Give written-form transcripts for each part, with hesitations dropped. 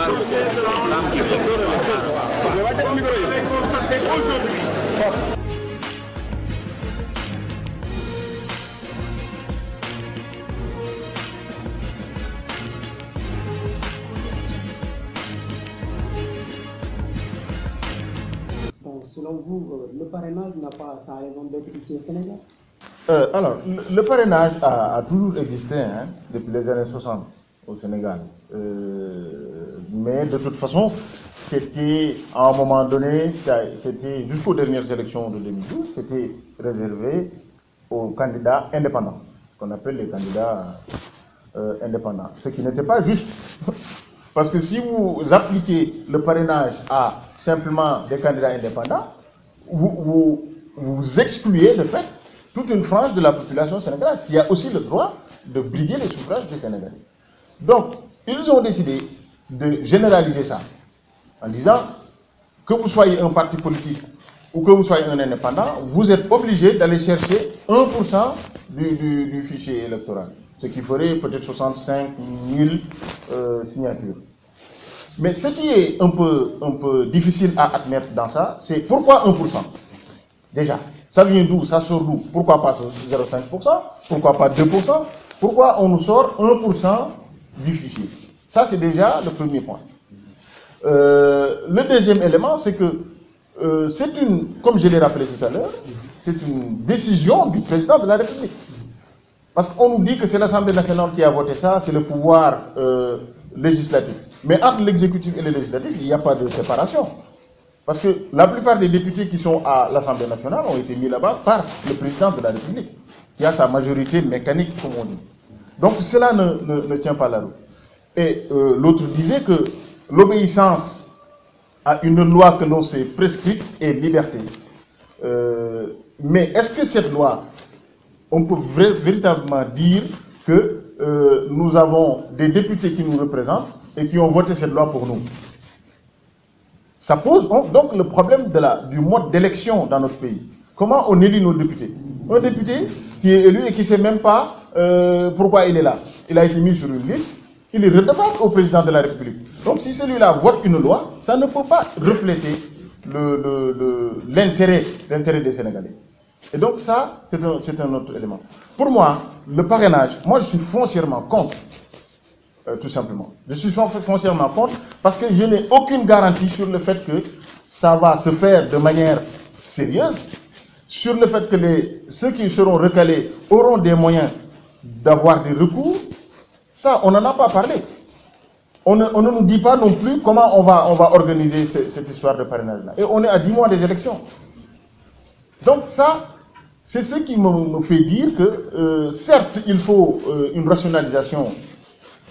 Selon vous, le parrainage n'a pas sa raison d'être ici au Sénégal? Alors, le parrainage a toujours existé depuis les années 60 au Sénégal. Mais de toute façon, c'était à un moment donné, c'était jusqu'aux dernières élections de 2012, c'était réservé aux candidats indépendants, ce qu'on appelle les candidats indépendants. Ce qui n'était pas juste. Parce que si vous appliquez le parrainage à simplement des candidats indépendants, vous excluez de fait toute une frange de la population sénégalaise qui a aussi le droit de briguer les suffrages des Sénégalais. Donc, ils ont décidé de généraliser ça en disant que vous soyez un parti politique ou que vous soyez un indépendant, vous êtes obligé d'aller chercher 1% du fichier électoral. Ce qui ferait peut-être 65 000 signatures. Mais ce qui est un peu difficile à admettre dans ça, c'est pourquoi 1%? Déjà, ça vient d'où? Ça sort d'où? Pourquoi pas 0,5%? Pourquoi pas 2%? Pourquoi on nous sort 1% du fichier? Ça, c'est déjà le premier point. Le deuxième élément, c'est que c'est une, comme je l'ai rappelé tout à l'heure, c'est une décision du président de la République. Parce qu'on nous dit que c'est l'Assemblée nationale qui a voté ça, c'est le pouvoir législatif. Mais entre l'exécutif et le législatif, il n'y a pas de séparation. Parce que la plupart des députés qui sont à l'Assemblée nationale ont été mis là-bas par le président de la République, qui a sa majorité mécanique, comme on dit. Donc cela ne tient pas la route. Et l'autre disait que l'obéissance à une loi que l'on s'est prescrite est liberté. Mais est-ce que cette loi, on peut véritablement dire que nous avons des députés qui nous représentent et qui ont voté cette loi pour nous? Ça pose donc le problème du mode d'élection dans notre pays. Comment on élit nos députés? Un député qui est élu et qui ne sait même pas pourquoi il est là. Il a été mis sur une liste, il est redevable au président de la République. Donc si celui-là vote une loi, ça ne peut pas refléter l'intérêt des Sénégalais. Et donc ça, c'est un autre élément. Pour moi, le parrainage, moi je suis foncièrement contre. Tout simplement. Je suis foncièrement contre parce que je n'ai aucune garantie sur le fait que ça va se faire de manière sérieuse, sur le fait que ceux qui seront recalés auront des moyens d'avoir des recours. Ça, on n'en a pas parlé. On ne nous dit pas non plus comment on va organiser cette histoire de parrainage-là. Et on est à 10 mois des élections. Donc ça, c'est ce qui me fait dire que certes, il faut une rationalisation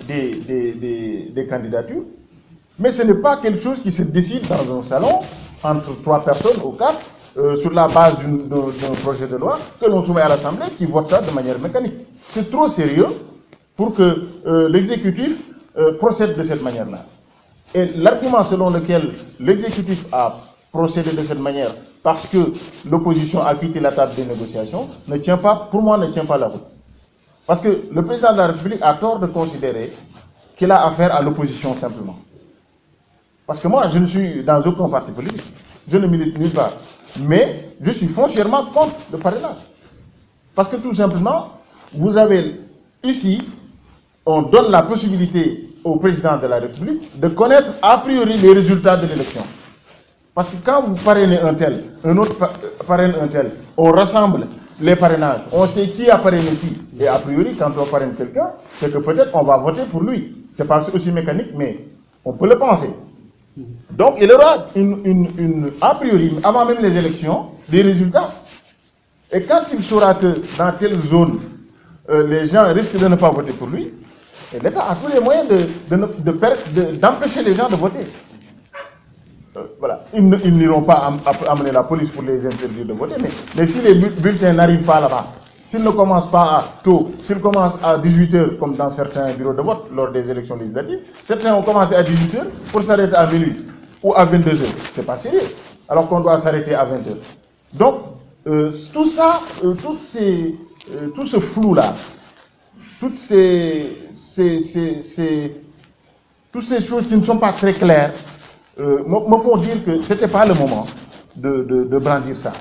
des candidatures, mais ce n'est pas quelque chose qui se décide dans un salon entre 3 personnes ou 4 sur la base d'un projet de loi que l'on soumet à l'Assemblée qui vote ça de manière mécanique. C'est trop sérieux pour que l'exécutif procède de cette manière-là. Et l'argument selon lequel l'exécutif a procédé de cette manière parce que l'opposition a quitté la table des négociations ne tient pas, pour moi, ne tient pas la route. Parce que le président de la République a tort de considérer qu'il a affaire à l'opposition simplement. Parce que moi, je ne suis dans aucun parti politique. Je ne milite nulle part. Mais je suis foncièrement contre le parrainage. Parce que tout simplement, vous avez ici, on donne la possibilité au président de la République de connaître a priori les résultats de l'élection. Parce que quand vous parrainez un tel, un autre parraine un tel, on rassemble les parrainages, on sait qui a parrainé qui. Et a priori, quand on parraine quelqu'un, c'est que peut-être on va voter pour lui. Ce n'est pas aussi mécanique, mais on peut le penser. Donc il y aura a priori, avant même les élections, des résultats. Et quand il saura que dans telle zone, les gens risquent de ne pas voter pour lui, l'État a tous les moyens d'empêcher les gens de voter. Voilà. Ils n'iront pas amener la police pour les interdire de voter, mais si les bulletins n'arrivent pas là-bas, s'ils ne commencent pas à tôt, s'ils commencent à 18 h, comme dans certains bureaux de vote lors des élections législatives, certains ont commencé à 18 h pour s'arrêter à minuit ou à 22 h. C'est pas sérieux, alors qu'on doit s'arrêter à 20 h. Donc, tout ça, tout ce flou-là, toutes ces Toutes ces choses qui ne sont pas très claires me font dire que ce n'était pas le moment de brandir ça.